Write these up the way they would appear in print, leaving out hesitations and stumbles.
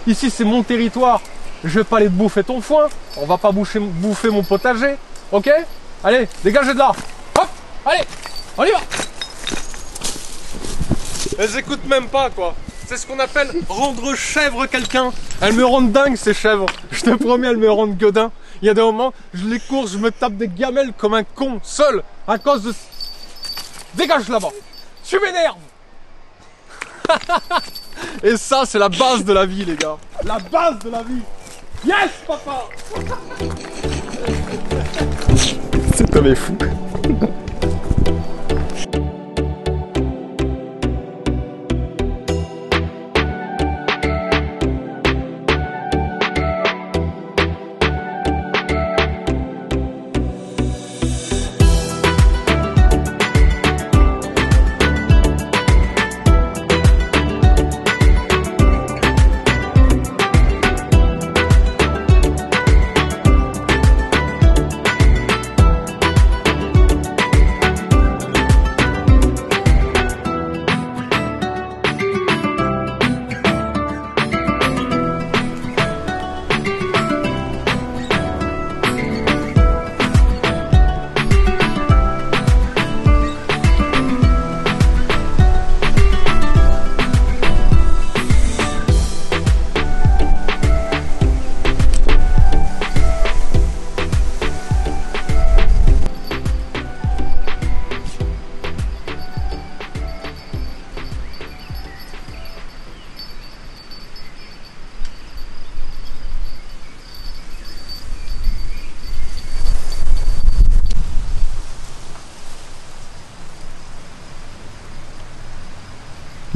Ici c'est mon territoire. Je vais pas aller te bouffer ton foin. On va pas bouffer mon potager. Ok? Allez, dégagez de là. Hop, allez, on y va. Elles écoutent même pas quoi. C'est ce qu'on appelle rendre chèvre quelqu'un. Elles me rendent dingue ces chèvres. Je te promets, elles me rendent godin. Il y a des moments, je les cours, je me tape des gamelles comme un con, seul, à cause de... Dégage là-bas. Tu m'énerves. Et ça, c'est la base de la vie, les gars. La base de la vie. Yes, papa. Cet homme est fou.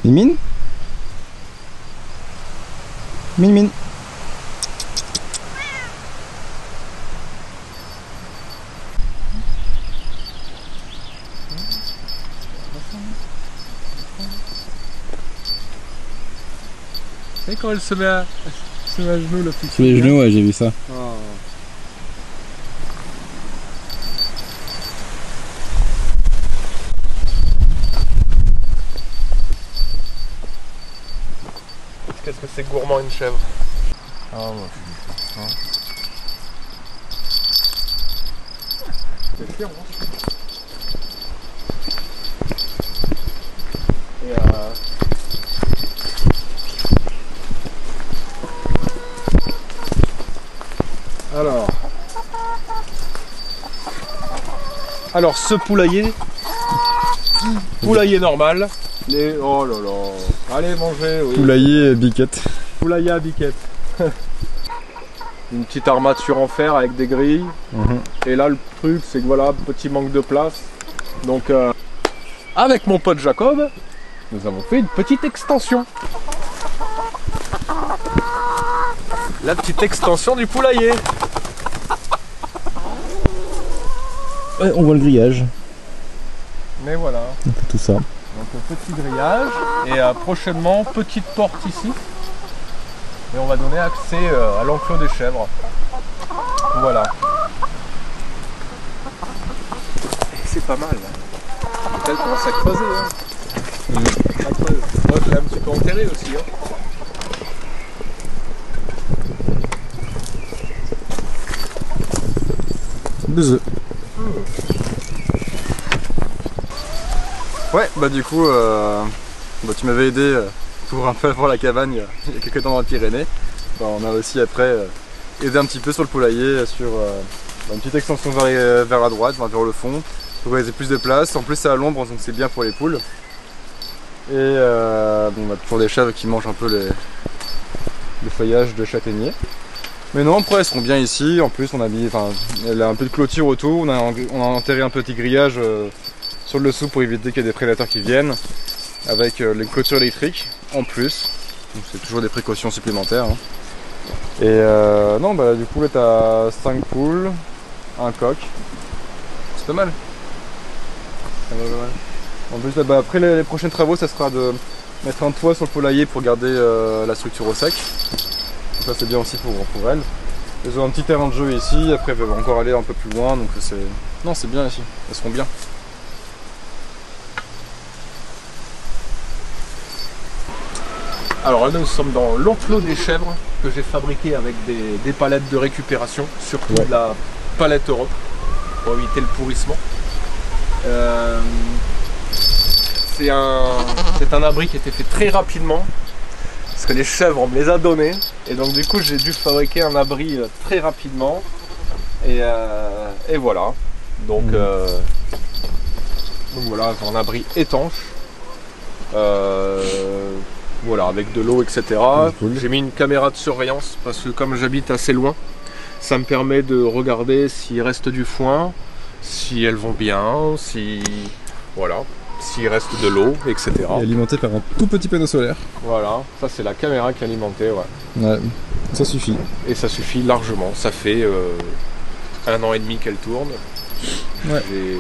Mine. Mine. Et quand elle se met à genoux, le petit. Sous les genoux, ouais, j'ai vu ça. Oh. Qu'est-ce que c'est gourmand une chèvre? Ah moi je suis c'est fier, hein. Et alors ce poulailler normal, les oh là là, allez manger, oui. Poulailler biquette. Poulailler à biquette. Une petite armature en fer avec des grilles. Et là le truc c'est que voilà, petit manque de place. Donc avec mon pote Jacob, nous avons fait une petite extension. La petite extension du poulailler. Ouais, on voit le grillage. Mais voilà. On fait tout ça. Donc petit grillage et prochainement petite porte ici. Et on va donner accès à l'enclos des chèvres. Voilà. Et c'est pas mal. Elle commence à creuser. Hein. Moi je l'ai un petit peu enterré aussi. Hein. Deux œufs. Ouais, bah du coup, bah, tu m'avais aidé pour un peu avoir la cabane il y a quelques temps dans les Pyrénées. Bah, on a aussi après aidé un petit peu sur le poulailler, sur une petite extension vers la droite, vers le fond, pour qu'ils aient plus de place. En plus c'est à l'ombre, donc c'est bien pour les poules. Et bon, bah, toujours des chèvres qui mangent un peu le feuillage de châtaignier. Mais non, après elles seront bien ici. En plus on a mis, elle a un peu de clôture autour, on a enterré un petit grillage sur le dessous pour éviter qu'il y ait des prédateurs qui viennent, avec les clôtures électriques en plus. Donc c'est toujours des précautions supplémentaires. Hein. Et non, bah du coup là t'as 5 poules, un coq. C'est pas mal. En plus là, bah, après les prochains travaux ça sera de mettre un toit sur le poulailler pour garder la structure au sec. Ça c'est bien aussi pour elles. Elles ont un petit terrain de jeu ici, après elles peuvent encore aller un peu plus loin, donc c'est... Non c'est bien ici, elles seront bien. Alors là nous sommes dans l'enclos des chèvres que j'ai fabriqué avec des palettes de récupération, surtout de la palette Europe pour éviter le pourrissement. C'est un abri qui a été fait très rapidement parce que les chèvres on me les a donnés et donc du coup j'ai dû fabriquer un abri très rapidement et voilà donc voilà, un abri étanche voilà, avec de l'eau etc. Cool. J'ai mis une caméra de surveillance parce que comme j'habite assez loin ça me permet de regarder s'il reste du foin, si elles vont bien, si voilà, s'il reste de l'eau, etc. Et alimenté par un tout petit panneau solaire. Voilà, ça c'est la caméra qui est alimentée, ouais. Ouais, ça suffit. Et ça suffit largement. Ça fait 1 an et demi qu'elle tourne. Ouais. J'ai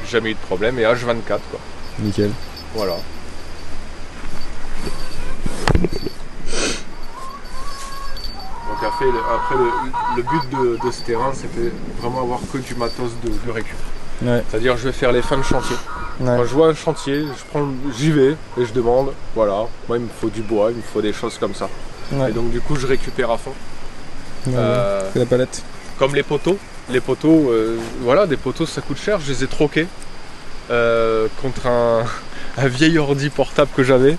jamais eu de problème et H24 quoi. Nickel. Voilà. Donc après le but de ce terrain c'était vraiment avoir que du matos de récup. Ouais. C'est-à-dire je vais faire les fins de chantier. Ouais. Quand je vois un chantier, j'y vais et je demande, voilà, moi il me faut du bois, il me faut des choses comme ça. Ouais. Et donc du coup je récupère à fond. Ouais, Euh, c'est la palette. Comme les poteaux. Les poteaux, voilà, des poteaux ça coûte cher, je les ai troqués contre un vieil ordi portable que j'avais.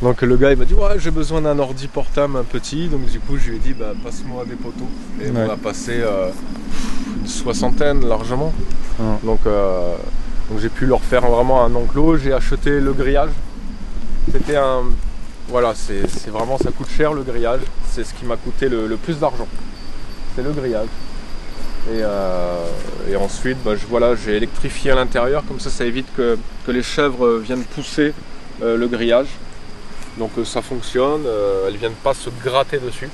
Donc le gars il m'a dit ouais j'ai besoin d'un ordi portable un petit, donc du coup je lui ai dit bah passe-moi des poteaux. Et Ouais. on a passé une 60aine largement. Ouais. Donc j'ai pu leur faire vraiment un enclos, j'ai acheté le grillage. C'était un. Voilà, c'est vraiment ça coûte cher le grillage, c'est ce qui m'a coûté le plus d'argent. C'est le grillage. Et ensuite voilà, j'ai électrifié à l'intérieur, comme ça évite que les chèvres viennent pousser le grillage. Donc ça fonctionne, elles viennent pas se gratter dessus.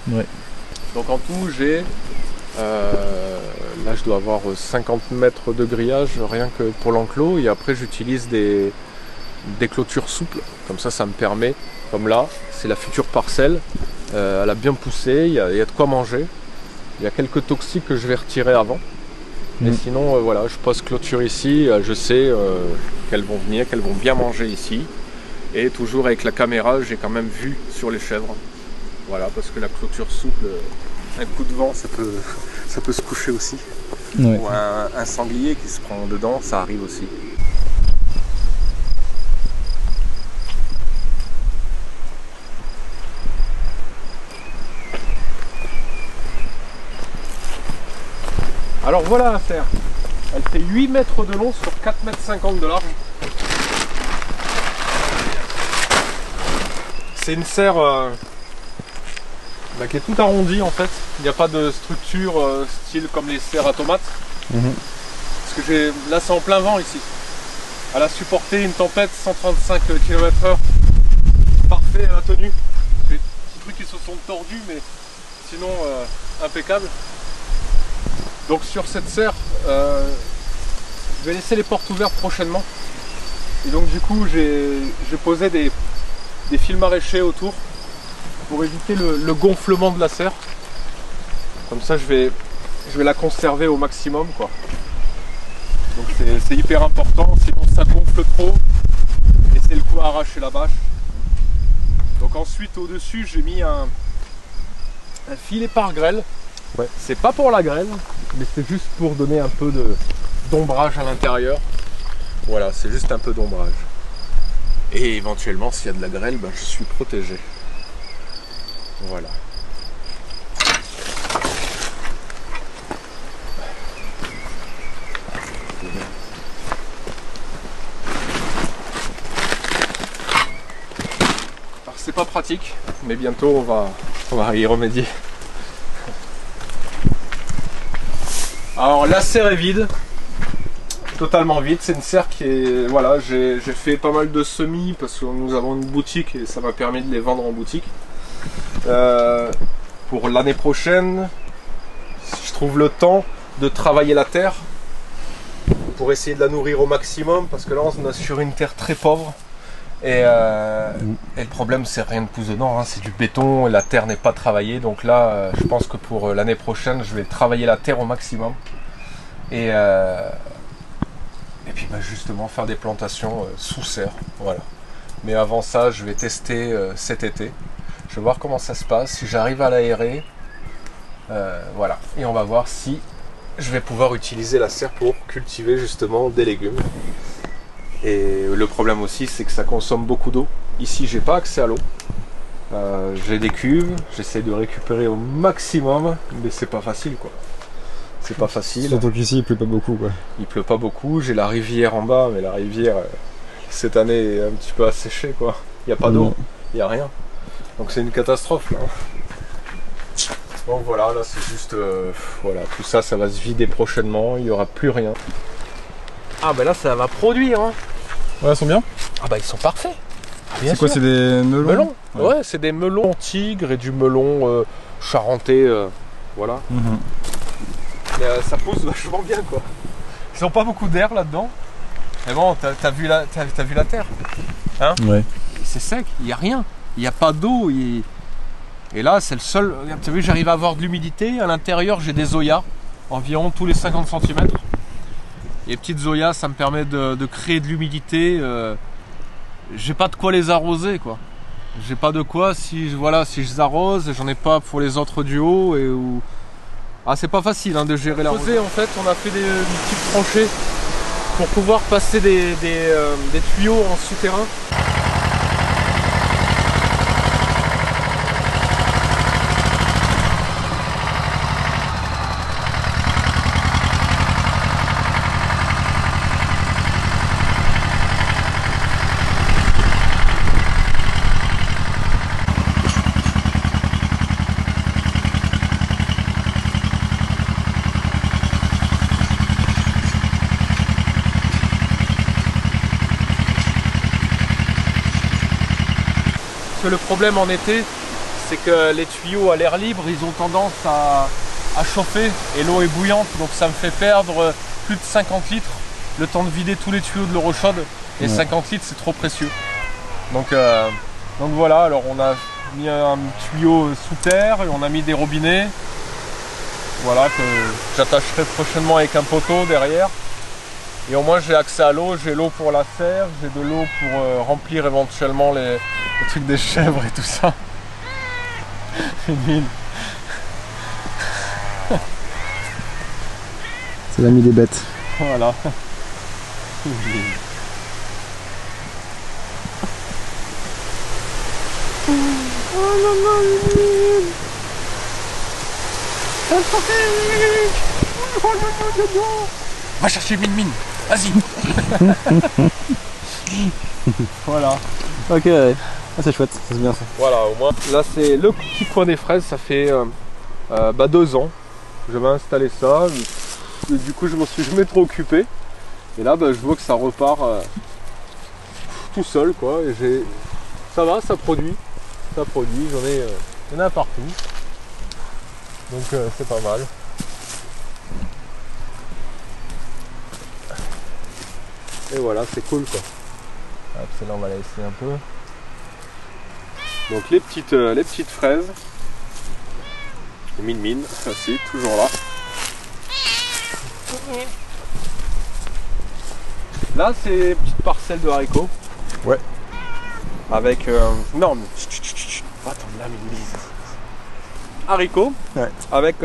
Ouais. Donc en tout j'ai là je dois avoir 50 mètres de grillage rien que pour l'enclos et après j'utilise des clôtures souples, comme ça me permet, comme là c'est la future parcelle, elle a bien poussé, il y a de quoi manger, il y a quelques toxiques que je vais retirer avant. Mais sinon voilà, je pose clôture ici, je sais qu'elles vont venir, qu'elles vont bien manger ici. Et toujours avec la caméra, j'ai quand même vu sur les chèvres. Voilà, parce que la clôture souple, un coup de vent, ça peut se coucher aussi. Ouais. Ou un sanglier qui se prend dedans, ça arrive aussi. Alors voilà la serre. Elle fait 8 mètres de long sur 4,50 m de large. C'est une serre qui est toute arrondie en fait. Il n'y a pas de structure style comme les serres à tomates. Parce que là c'est en plein vent ici. Elle a supporté une tempête 135 km/h. Parfait, elle a tenu. Des petits trucs qui se sont tordus mais sinon impeccable. Donc sur cette serre, je vais laisser les portes ouvertes prochainement. Et donc du coup j'ai posé des fils maraîchers autour pour éviter le gonflement de la serre. Comme ça je vais la conserver au maximum quoi. Donc c'est hyper important, sinon ça gonfle trop et c'est le coup à arracher la bâche. Donc ensuite au dessus j'ai mis un filet par grêle. Ouais. C'est pas pour la grêle, mais c'est juste pour donner un peu d'ombrage à l'intérieur. Voilà, c'est juste un peu d'ombrage. Et éventuellement, s'il y a de la grêle, je suis protégé. Voilà. Alors c'est pas pratique, mais bientôt on va y remédier. Alors la serre est vide. Totalement vide, c'est une serre qui est... Voilà, j'ai fait pas mal de semis parce que nous avons une boutique et ça m'a permis de les vendre en boutique. Pour l'année prochaine, si je trouve le temps de travailler la terre pour essayer de la nourrir au maximum parce que là on est sur une terre très pauvre et le problème c'est rien ne pousse dedans, hein, c'est du béton et la terre n'est pas travaillée, donc là je pense que pour l'année prochaine je vais travailler la terre au maximum et puis justement faire des plantations sous serre, voilà. Mais avant ça, je vais tester cet été. Je vais voir comment ça se passe, si j'arrive à l'aérer. Voilà. Et on va voir si je vais pouvoir utiliser la serre pour cultiver justement des légumes. Et le problème aussi, c'est que ça consomme beaucoup d'eau. Ici, j'ai pas accès à l'eau. J'ai des cuves, j'essaie de récupérer au maximum, mais c'est pas facile quoi. C'est pas facile. Surtout qu'ici il pleut pas beaucoup quoi. Il pleut pas beaucoup, j'ai la rivière en bas, mais la rivière cette année est un petit peu asséchée quoi. Il n'y a pas d'eau, il n'y a rien. Donc c'est une catastrophe là. Donc voilà, là c'est juste, voilà, tout ça, ça va se vider prochainement, il n'y aura plus rien. Ah ben là ça va produire hein. Ouais, ils sont bien. Ah bah ils sont parfaits. C'est quoi, c'est des melons? Melons. Ouais, c'est des melons tigres et du melon charentais, voilà. Mais ça pousse vachement bien quoi. Ils n'ont pas beaucoup d'air là-dedans. Mais bon, t'as vu la terre hein? Ouais. C'est sec, il n'y a rien. Il n'y a pas d'eau. Et là, c'est le seul. Tu as vu, j'arrive à avoir de l'humidité. À l'intérieur, j'ai des zoyas, environ tous les 50 cm. Les petites zoyas, ça me permet de créer de l'humidité. J'ai pas de quoi les arroser quoi. J'ai pas de quoi si je les arrose, j'en ai pas pour les autres du haut et où. Ah c'est pas facile hein, de gérer la rosée. En fait on a fait des petites tranchées pour pouvoir passer des tuyaux en souterrain. Le problème en été, c'est que les tuyaux à l'air libre, ils ont tendance à chauffer et l'eau est bouillante, donc ça me fait perdre plus de 50 litres le temps de vider tous les tuyaux de l'eau chaude. Et 50 litres, c'est trop précieux. Donc voilà, alors on a mis un tuyau sous terre et on a mis des robinets. Voilà, que j'attacherai prochainement avec un poteau derrière. Et au moins j'ai accès à l'eau, j'ai l'eau pour la serre, j'ai de l'eau pour remplir éventuellement les trucs des chèvres et tout ça. Une mine. C'est l'ami des bêtes. Voilà. Une mine. Oh non non, une mine. Va chercher une mine. Vas-y. Voilà. Ok, ah, c'est chouette, c'est bien ça. Voilà, au moins. Là, c'est le petit coin des fraises. Ça fait 2 ans. J'avais installé ça. Et du coup, je me suis jamais trop occupé. Et là, je vois que ça repart tout seul, quoi. Et ça va, ça produit. Ça produit. Il y en a partout. Donc, c'est pas mal. Et voilà, c'est cool quoi. Hop, celle-là on va la laisser un peu. Donc les petites fraises. Mine, aussi, toujours là. Là c'est une petite parcelle de haricots. Ouais. Avec non mais attends là mine. Haricots. Ouais. Avec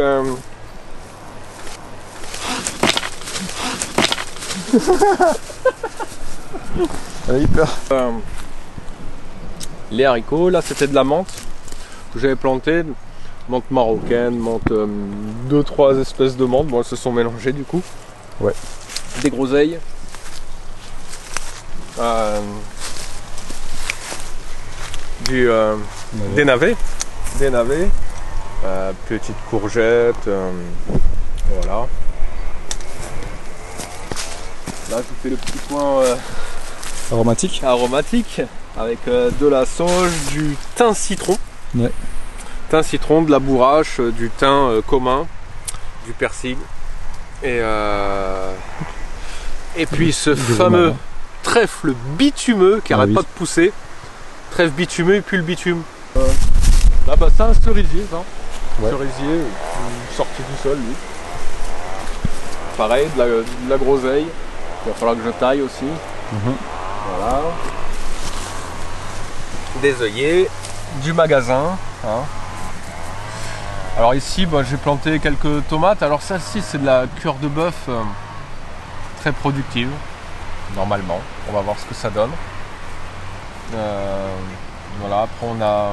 Elle a eu peur. Les haricots, là c'était de la menthe que j'avais plantée, menthe marocaine, menthe 2-3 espèces de menthe, bon elles se sont mélangées du coup. Ouais. Des groseilles. Des navets. Petites courgettes. Voilà. Là je fais le petit coin Aromatique. avec de la sauge, du thym citron. Ouais. Thym citron, de la bourrache, du thym commun, du persil. Et puis ce fameux trèfle bitumeux qui arrête pas de pousser. Trèfle bitumeux et puis le bitume. Là c'est un cerisier ça. Ouais. Cerisier, sorti tout seul lui. Pareil, de la groseille. Il va falloir que je taille aussi. Voilà. des œillets, du magasin. Hein. Alors ici, bah, j'ai planté quelques tomates. Alors celle-ci, c'est de la cure de bœuf très productive, normalement. On va voir ce que ça donne. Voilà, après on a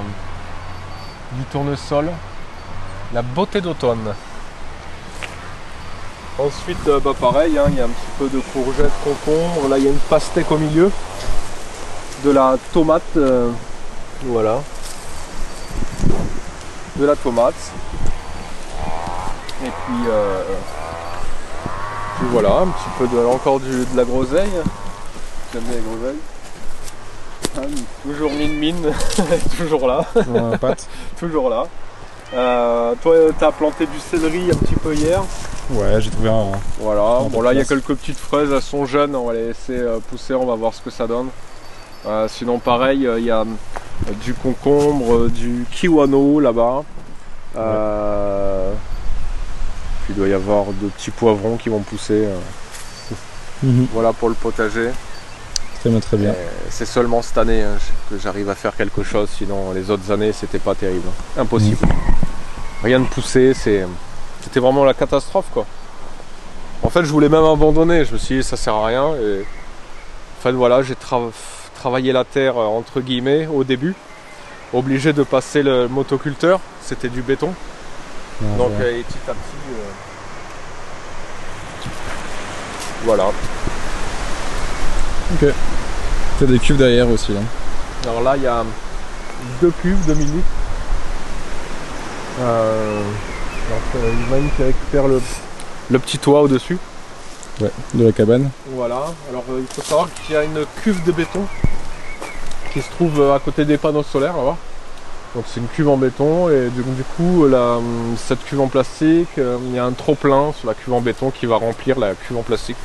du tournesol, la beauté d'automne. Ensuite, bah pareil, hein, il y a un petit peu de courgettes, concombres. Là, il y a une pastèque au milieu, de la tomate, voilà, de la tomate. Et puis voilà, un petit peu encore de la groseille. J'aime bien les groseilles. Toujours mine, toujours là. Ouais, pâte. Toujours là. Toi, tu as planté du céleri un petit peu hier. Ouais, j'ai trouvé un. Voilà, bon là il y a place. quelques petites fraises, elles sont jeunes, on va les laisser pousser, on va voir ce que ça donne. Sinon pareil, il y a du concombre, du kiwano là-bas. Puis il doit y avoir de petits poivrons qui vont pousser. Voilà pour le potager. Très bien, très bien. C'est seulement cette année hein, que j'arrive à faire quelque chose, sinon les autres années c'était pas terrible. Impossible. Rien de poussé, c'était vraiment la catastrophe quoi. En fait je voulais même abandonner, je me suis dit ça sert à rien. Et en fait voilà, j'ai travaillé la terre entre guillemets au début. Obligé de passer le motoculteur, c'était du béton. Ah, Donc ouais. petit à petit. Voilà. Ok. T'as des cuves derrière aussi. Hein. Alors là, il y a 2 cuves, 2000 litres. Ivan qui récupère le petit toit au-dessus. Ouais, de la cabane. Voilà. Alors il faut savoir qu'il y a une cuve de béton qui se trouve à côté des panneaux solaires là-bas. Donc c'est une cuve en béton et du coup cette cuve en plastique, il y a un trop plein sur la cuve en béton qui va remplir la cuve en plastique.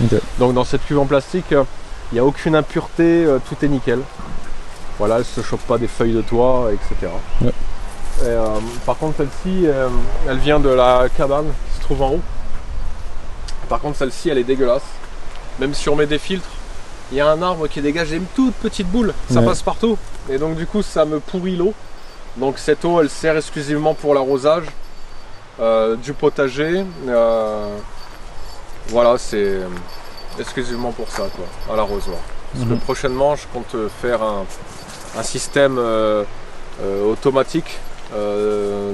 Ok. Donc dans cette cuve en plastique, il n'y a aucune impureté, tout est nickel. Voilà, elle ne se chope pas des feuilles de toit, etc. Ouais. Et, par contre celle-ci, elle vient de la cabane qui se trouve en haut. Par contre celle-ci, elle est dégueulasse. Même si on met des filtres, il y a un arbre qui dégage une toute petite boule, ça passe partout. Et donc du coup ça me pourrit l'eau. Donc cette eau, elle sert exclusivement pour l'arrosage du potager. Voilà, c'est exclusivement pour ça, quoi, à l'arrosoir. Parce que prochainement, je compte faire un système automatique,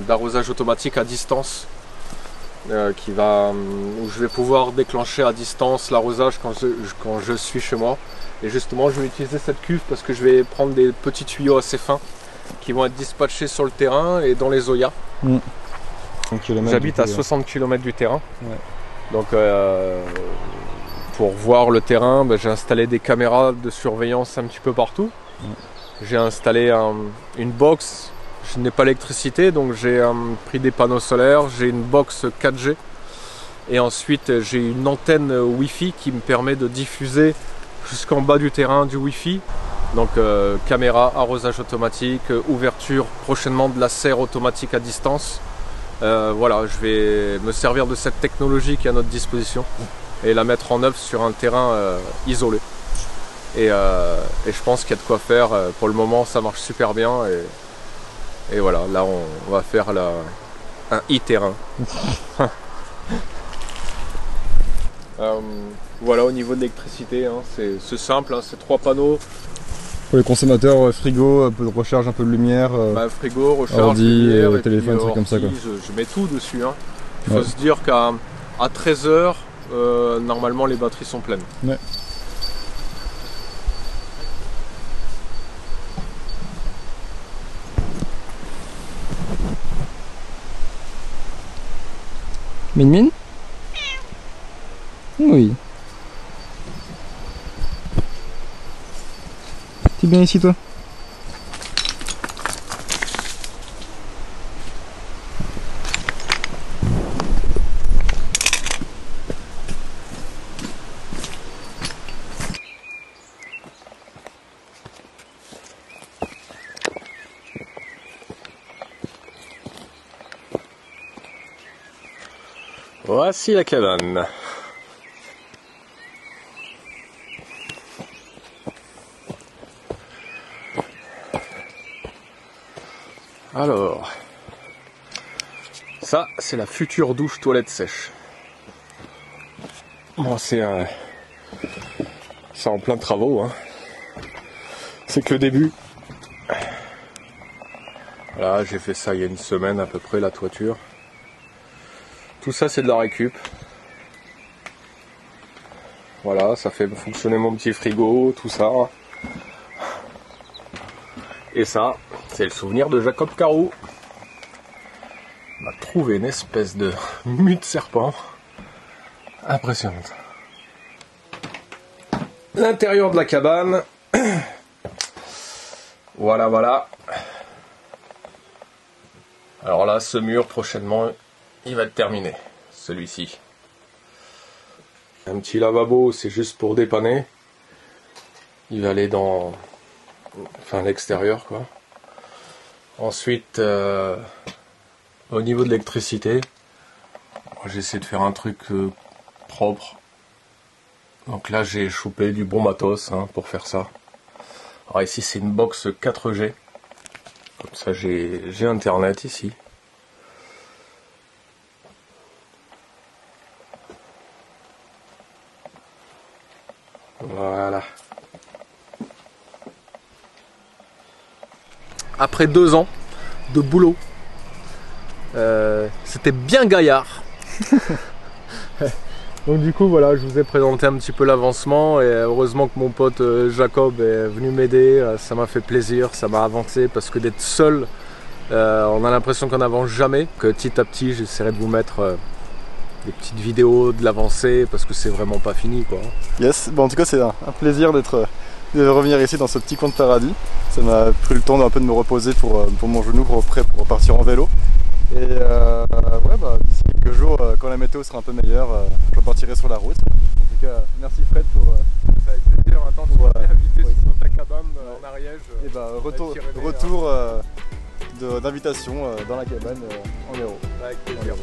d'arrosage automatique à distance, où je vais pouvoir déclencher à distance l'arrosage quand je suis chez moi. Et justement, je vais utiliser cette cuve parce que je vais prendre des petits tuyaux assez fins qui vont être dispatchés sur le terrain et dans les zoyas. J'habite à 60 km du terrain. Ouais. Donc pour voir le terrain, j'ai installé des caméras de surveillance un petit peu partout. J'ai installé une box. Je n'ai pas l'électricité, donc j'ai pris des panneaux solaires. J'ai une box 4G. Et ensuite j'ai une antenne Wi-Fi qui me permet de diffuser jusqu'en bas du terrain du Wi-Fi. Donc caméra, arrosage automatique, ouverture prochainement de la serre automatique à distance. Voilà, je vais me servir de cette technologie qui est à notre disposition et la mettre en œuvre sur un terrain isolé. Et je pense qu'il y a de quoi faire. Pour le moment, ça marche super bien. Et voilà, là on va faire un e-terrain. Voilà, au niveau de l'électricité, hein, c'est simple, hein, c'est 3 panneaux. Pour les consommateurs, frigo, un peu de recharge, un peu de lumière. Frigo, recharge, ordi, lumière, et téléphone, puis, trucs comme ça, quoi. Je mets tout dessus. Hein. Il faut se dire qu'à 13h, normalement les batteries sont pleines. Ouais. Mine. Oui. T'es bien ici, toi? Voici la cabane. Alors, ça c'est la future douche toilette sèche. Bon, c'est en plein de travaux, hein. C'est que le début. Voilà, j'ai fait ça il y a une semaine à peu près, la toiture. Tout ça c'est de la récup. Voilà, ça fait fonctionner mon petit frigo, tout ça. Et ça, c'est le souvenir de Jacob Carou. On a trouvé une espèce de mue de serpent. Impressionnante. L'intérieur de la cabane. Voilà, voilà. Alors là, ce mur, prochainement, il va être terminé. Celui-ci. Un petit lavabo, c'est juste pour dépanner. Il va aller dans... Enfin, l'extérieur, quoi. Ensuite, au niveau de l'électricité, j'essaie de faire un truc propre. Donc là, j'ai chopé du bon matos hein, pour faire ça. Alors ici, c'est une box 4G. Comme ça, j'ai internet ici. Voilà. Après 2 ans de boulot, c'était bien gaillard. Donc du coup voilà, je vous ai présenté un petit peu l'avancement et heureusement que mon pote Jacob est venu m'aider, ça m'a fait plaisir, ça m'a avancé parce que d'être seul, on a l'impression qu'on n'avance jamais, que petit à petit j'essaierai de vous mettre des petites vidéos de l'avancée parce que c'est vraiment pas fini quoi. Yes, bon, en tout cas c'est un plaisir de revenir ici dans ce petit coin de paradis. Ça m'a pris le temps d'un peu de me reposer pour mon genou prêt pour repartir en vélo. Et ouais, bah, d'ici quelques jours, quand la météo sera un peu meilleure, je repartirai sur la route. En tout cas, merci Fred pour... C'est avec plaisir, attends, tu m'as invité sur ta cabane en Ariège. Et bah, retour d'invitation dans la cabane en Hérault. Avec plaisir.